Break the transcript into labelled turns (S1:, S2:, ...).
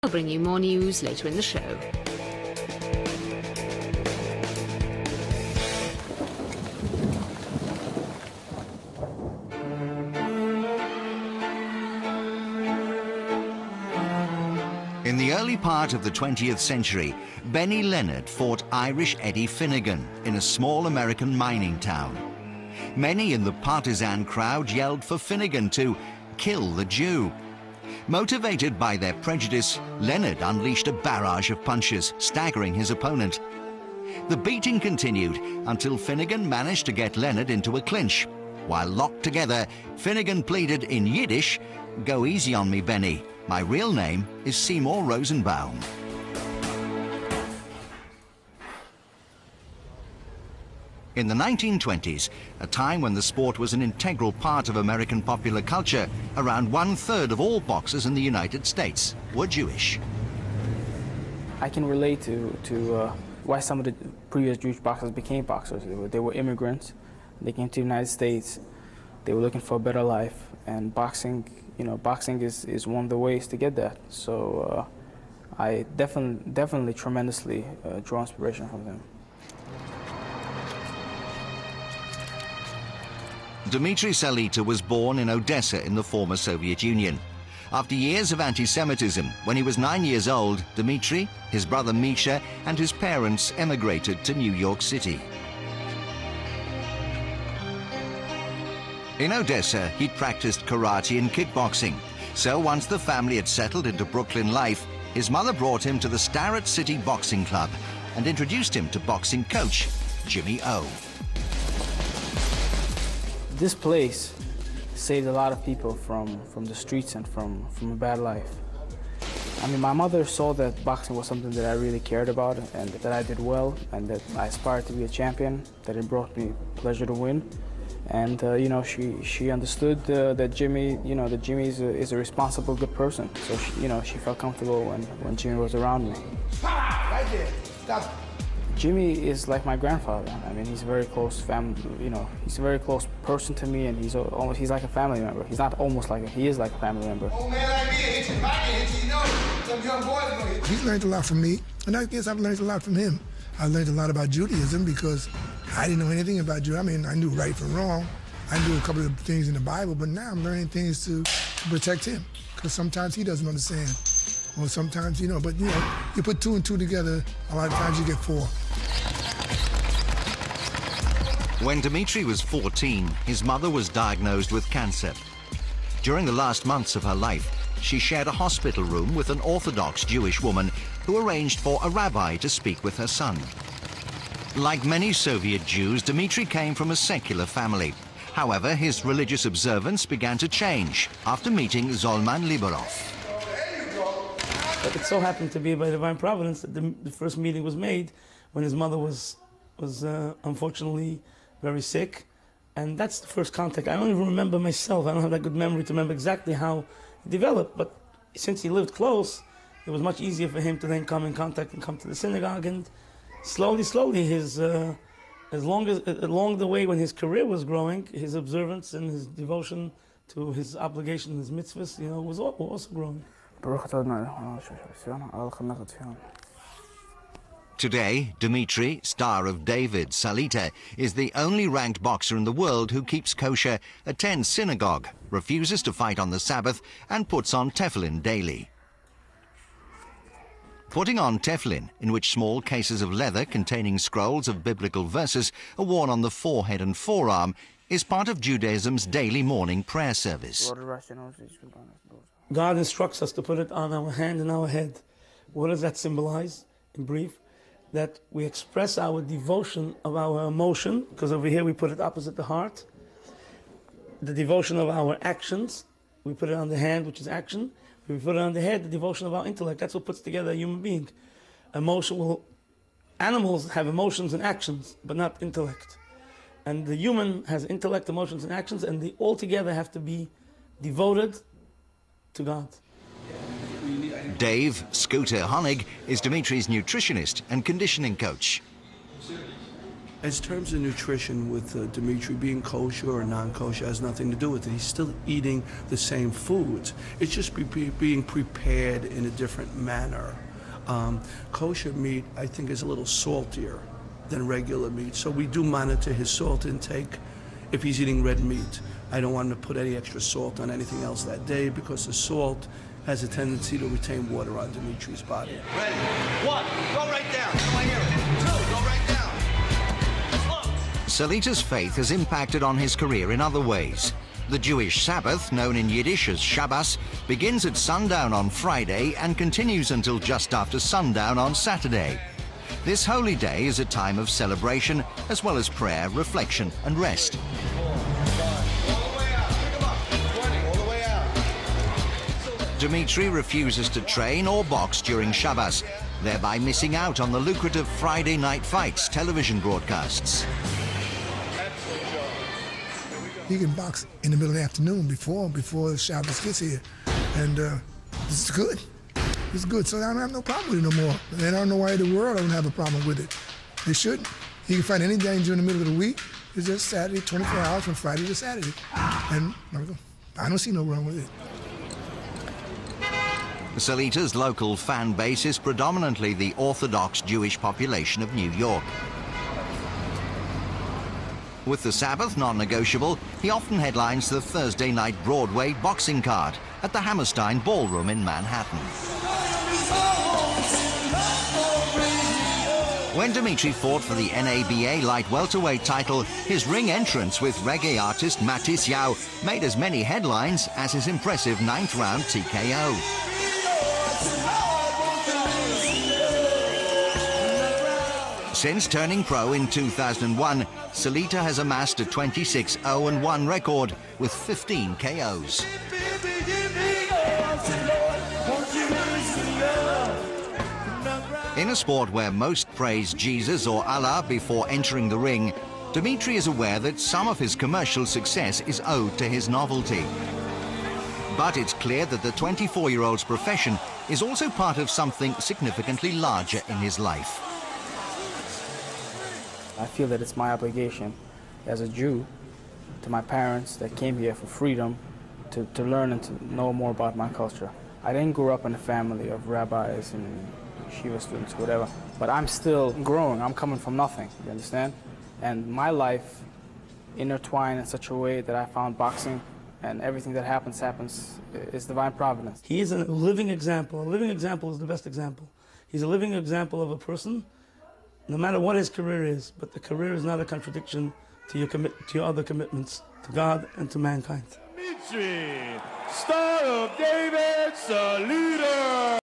S1: I'll bring you more news later in the show.
S2: In the early part of the 20th century, Benny Leonard fought Irish Eddie Finnegan in a small American mining town. Many in the partisan crowd yelled for Finnegan to kill the Jew. Motivated by their prejudice, Leonard unleashed a barrage of punches, staggering his opponent. The beating continued until Finnegan managed to get Leonard into a clinch. While locked together, Finnegan pleaded in Yiddish, "Go easy on me, Benny. My real name is Seymour Rosenbaum." In the 1920s, a time when the sport was an integral part of American popular culture, around 1/3 of all boxers in the United States were Jewish.
S3: I can relate to why some of the previous Jewish boxers became boxers. They were immigrants. They came to the United States. They were looking for a better life, and boxing, boxing is one of the ways to get that. So I definitely tremendously draw inspiration from them.
S2: Dmitry Salita was born in Odessa in the former Soviet Union. After years of anti-Semitism, when he was 9 years old, Dmitry, his brother Misha, and his parents emigrated to New York City. In Odessa, he'd practiced karate and kickboxing. So once the family had settled into Brooklyn life, his mother brought him to the Starrett City Boxing Club and introduced him to boxing coach Jimmy O.
S3: This place saved a lot of people from the streets and from a bad life. I mean, my mother saw that boxing was something that I really cared about and that I did well and that I aspired to be a champion, that it brought me pleasure to win. And, she understood that Jimmy, that Jimmy is a responsible, good person. So, she felt comfortable when Jimmy was around me.
S4: Right there. Stop.
S3: Jimmy is like my grandfather. I mean, he's a very close family, he's a very close person to me, and he's like a family member. He's not almost like he is like a family member.
S4: Oh man, like me, hit your pocket, hit you, some young boys gonna hit you.
S5: He's learned a lot from me, and I guess I've learned a lot from him. I learned a lot about Judaism because I didn't know anything about Judaism. I mean, I knew right from wrong. I knew a couple of things in the Bible, but now I'm learning things to protect him, because sometimes he doesn't understand. Or sometimes, but you put two and two together, a lot of times you get four.
S2: When Dmitry was 14, his mother was diagnosed with cancer. During the last months of her life, she shared a hospital room with an Orthodox Jewish woman who arranged for a rabbi to speak with her son. Like many Soviet Jews, Dmitry came from a secular family. However, his religious observance began to change after meeting Zolman Liberov.
S6: But it so happened to be by divine providence that the first meeting was made when his mother was unfortunately very sick, and that's the first contact. I don't even remember myself. I don't have that good memory to remember exactly how it developed, but since he lived close, it was much easier for him to then come in contact and come to the synagogue, and slowly his along the way when his career was growing, his observance and his devotion to his obligation, his mitzvahs, was also growing.
S2: Today, Dmitry, star of David, Salita, is the only ranked boxer in the world who keeps kosher, attends synagogue, refuses to fight on the Sabbath, and puts on tefillin daily. Putting on tefillin, in which small cases of leather containing scrolls of biblical verses are worn on the forehead and forearm, is part of Judaism's daily morning prayer service.
S6: God instructs us to put it on our hand and our head. What does that symbolize, in brief? That we express our devotion of our emotion, because over here we put it opposite the heart. The devotion of our actions, we put it on the hand, which is action. We put it on the head, the devotion of our intellect. That's what puts together a human being. Animals have emotions and actions, but not intellect. And the human has intellect, emotions, and actions, and they all together have to be devoted to God.
S2: Dave Scooter Honig is Dmitry's nutritionist and conditioning coach.
S7: As terms of nutrition with Dmitriy, being kosher or non-kosher has nothing to do with it. He's still eating the same foods. It's just being prepared in a different manner. Kosher meat, I think, is a little saltier than regular meat, so we do monitor his salt intake. If he's eating red meat, I don't want him to put any extra salt on anything else that day because the salt has a tendency to retain water on Dmitriy's body.
S4: Ready? 1, go right down. I hear it. 2, go right down.
S2: Salita's faith has impacted on his career in other ways. The Jewish Sabbath, known in Yiddish as Shabbos, begins at sundown on Friday and continues until just after sundown on Saturday. This holy day is a time of celebration as well as prayer, reflection and rest. Dmitriy refuses to train or box during Shabbos, thereby missing out on the lucrative Friday night fights television broadcasts.
S5: He can box in the middle of the afternoon before Shabbos gets here, and it's good. It's good, so I don't have no problem with it no more. And I don't know why the world don't have a problem with it. They shouldn't. He can fight any day during the middle of the week. It's just Saturday, 24 hours from Friday to Saturday. And I don't see no wrong with it.
S2: Salita's local fan base is predominantly the Orthodox Jewish population of New York. With the Sabbath non-negotiable, he often headlines the Thursday night Broadway boxing card at the Hammerstein Ballroom in Manhattan. When Dmitriy fought for the NABA light welterweight title, his ring entrance with reggae artist Matisse Yao made as many headlines as his impressive 9th round TKO. Since turning pro in 2001, Salita has amassed a 26-0-1 record with 15 KOs. In a sport where most praise Jesus or Allah before entering the ring, Dmitriy is aware that some of his commercial success is owed to his novelty. But it's clear that the 24-year-old's profession is also part of something significantly larger in his life.
S3: I feel that it's my obligation as a Jew to my parents that came here for freedom to learn and to know more about my culture. I didn't grow up in a family of rabbis and Shiva students, whatever, but I'm still growing. I'm coming from nothing, you understand? And my life intertwined in such a way that I found boxing, and everything that happens is divine providence.
S6: He is a living example. A living example is the best example. He's a living example of a person, no matter what his career is, but the career is not a contradiction to your other commitments to God and to mankind.
S8: Dmitriy, Star of David, Salita.